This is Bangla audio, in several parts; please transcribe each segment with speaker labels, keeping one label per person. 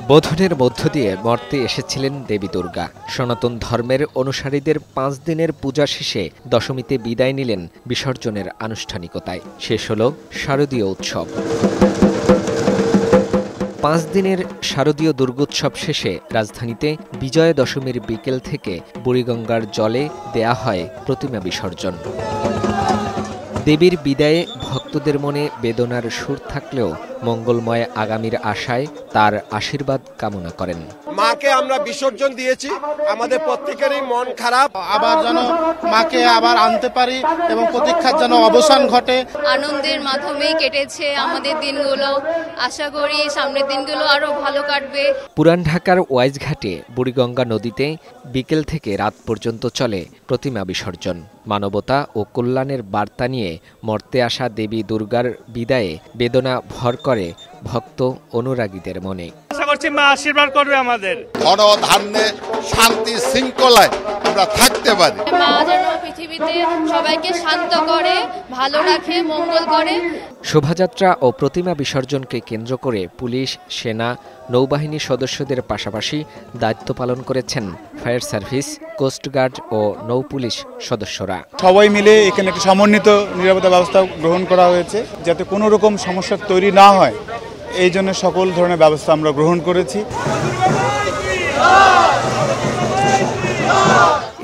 Speaker 1: বোধনের মধ্য দিয়ে মর্তে এসেছিলেন দেবী দুর্গা। সনাতন ধর্মের অনুসারীদের 5 দিনের পূজা শেষে দশমীতে বিদায় নিলেন বিসর্জনের আনুষ্ঠানিকতায়। শেষ হল শারদীয় উৎসব। 5 দিনের শারদীয় দুর্গোৎসব শেষে রাজধানীতে বিজয়া দশমীর বিকেল থেকে বুড়িগঙ্গার জলে দেয়া হয় প্রতিমা বিসর্জন। দেবীর বিদায়ে ভক্তদের মনে বেদনার সুর থাকলেও মঙ্গলময় আগামীর আশায় তার আশীর্বাদ কামনা করেন।
Speaker 2: মাকে আমরা বিসর্জন দিয়েছি, আমাদের প্রত্যেকেরই মন খারাপ।
Speaker 3: আবার যেন মাকে আবার আনতে পারি এবং প্রতীক্ষার যেন অবসান ঘটে।
Speaker 4: আনন্দের মাধ্যমেই কেটেছে আমাদের দিনগুলো, আশা করি সামনের দিনগুলো আরো ভালো কাটবে।
Speaker 1: পুরান ঢাকার ওয়াইজঘাটে বুড়িগঙ্গা নদীতে বিকেল থেকে রাত পর্যন্ত চলে প্রতিমা বিসর্জন। মানবতা ও কল্যাণের বার্তা নিয়ে মর্তে আসা দেবী দুর্গার বিদায়ে বেদনা ভর করে ভক্ত অনুরাগীদের মনে।
Speaker 5: আশা করছি মা আশীর্বাদ করবে আমাদের।
Speaker 6: ধন ধান্যে শান্তি শৃঙ্খলায় আমরা থাকতে পারি।
Speaker 4: মা যেন পৃথিবীতে সবাইকে শান্ত করে, ভালো রাখে, মঙ্গল করে।
Speaker 1: শোভাযাত্রা ও প্রতিমা বিসর্জনকে কেন্দ্র করে পুলিশ, সেনা, নৌবাহিনীর সদস্যদের পাশাপাশি দায়িত্ব পালন করেছেন ফায়ার সার্ভিস, কোস্টগার্ড ও নৌপুলিশ সদস্যরা।
Speaker 3: সবাই মিলে এখানে একটি সমন্বিত নিরাপত্তা ব্যবস্থা গ্রহণ করা হয়েছে যাতে কোনো রকম সমস্যা তৈরি না হয়, এই জন্য সকল ধরনের ব্যবস্থা আমরা গ্রহণ করেছি।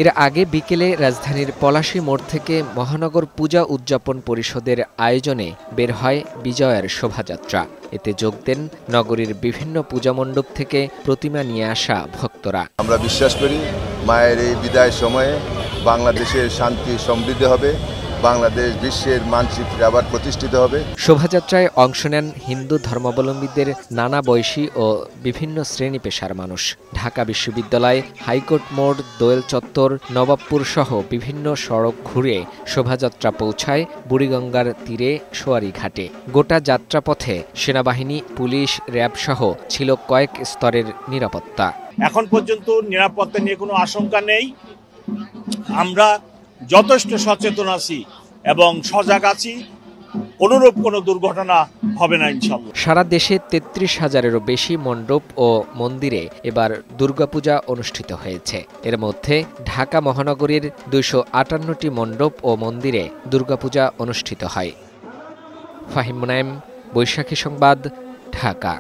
Speaker 1: এর আগে বিকেলে রাজধানীর পলাশী মোড় থেকে মহানগর পূজা উদযাপন পরিষদের আয়োজনে বের হয় বিজয়ার শোভাযাত্রা। এতে যোগ দেন নগরীর বিভিন্ন পূজা মণ্ডপ থেকে প্রতিমা নিয়ে আসা ভক্তরা।
Speaker 6: আমরা বিশ্বাস করি মায়ের এই বিদায় সময়ে বাংলাদেশের শান্তি সমৃদ্ধি হবে, বাংলাদেশ বিশ্বের মানচিত্রে আবার প্রতিষ্ঠিত হবে।
Speaker 1: শোভাযাত্রায় অংশ নেন হিন্দু ধর্মাবলম্বীদের নানা বয়সী ও বিভিন্ন শ্রেণী পেশার মানুষ। ঢাকা বিশ্ববিদ্যালয়, হাইকোর্ট মোড়, দোয়েল চত্বর, নবাবপুর সহ বিভিন্ন সড়ক ঘুরে শোভাযাত্রা পৌঁছায় বুড়িগঙ্গার তীরে সোয়ারী ঘাটে। গোটা যাত্রাপথে সেনাবাহিনী, পুলিশ, র্যাব সহ ছিল কয়েক স্তরের নিরাপত্তা।
Speaker 5: এখন পর্যন্ত নিরাপত্তা নিয়ে কোনো আশঙ্কা নেই। আমরা যথেষ্ট সচেতন আছি এবং সজাগ আছি, অনুরূপ কোনো দুর্ঘটনা হবে না ইনশাআল্লাহ।
Speaker 1: সারা দেশে 33,000-এরও বেশি মণ্ডপ ও মন্দিরে এবার দুর্গাপূজা অনুষ্ঠিত হয়েছে। এর মধ্যে ঢাকা মহানগরীর 258টি মণ্ডপ ও মন্দিরে দুর্গাপূজা অনুষ্ঠিত হয়। ফাহিম মুনায়েম, বৈশাখী সংবাদ, ঢাকা।